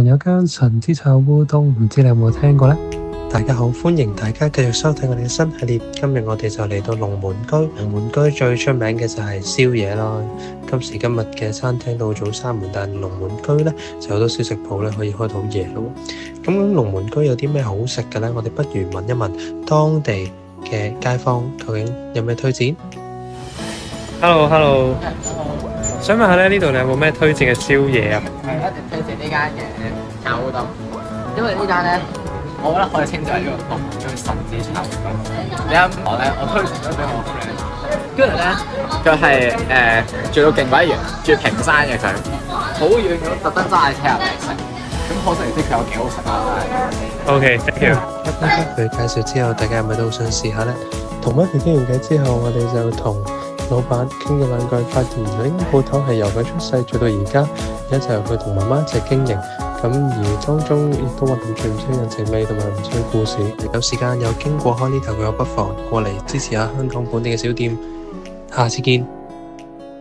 有間神之炒烏冬，唔知你有冇聽過呢？大家好，歡迎大家繼續收睇我哋嘅新系列。今日我哋就嚟到龍門居。龍門居最出名嘅就係宵夜啦。今時今日嘅餐廳都早閂門，但係龍門居呢就好多小食鋪咧可以開到夜咯。咁龍門居有啲咩好食嘅呢？我哋不如問一問當地嘅街坊，究竟有咩推薦？Hello， 想問下咧，呢度你有冇咩推薦嘅宵夜啊？係一定推薦呢間嘅炒烏冬，因為呢間咧，我覺得可以稱之為呢個龍門居神之炒烏冬。你啱講咧，我推薦咗俾我 friend，跟住咧佢係做到勁鬼遠，住平山嘅佢，好遠咁特登揸車入嚟食，咁可想而知佢有幾好食啦。OK，thank you。佢介紹之後，大家係咪都好想試下咧？同媽咪傾完偈之後，我哋就同老闆傾咗兩句，發現呢間鋪頭係由佢出世做到而家，而家就由佢同媽媽一齊經營。咁而當中亦都混合住唔少人情味同埋唔少故事。有時間有經過開呢頭嘅，不妨過嚟支持下香港本地嘅小店。下次見。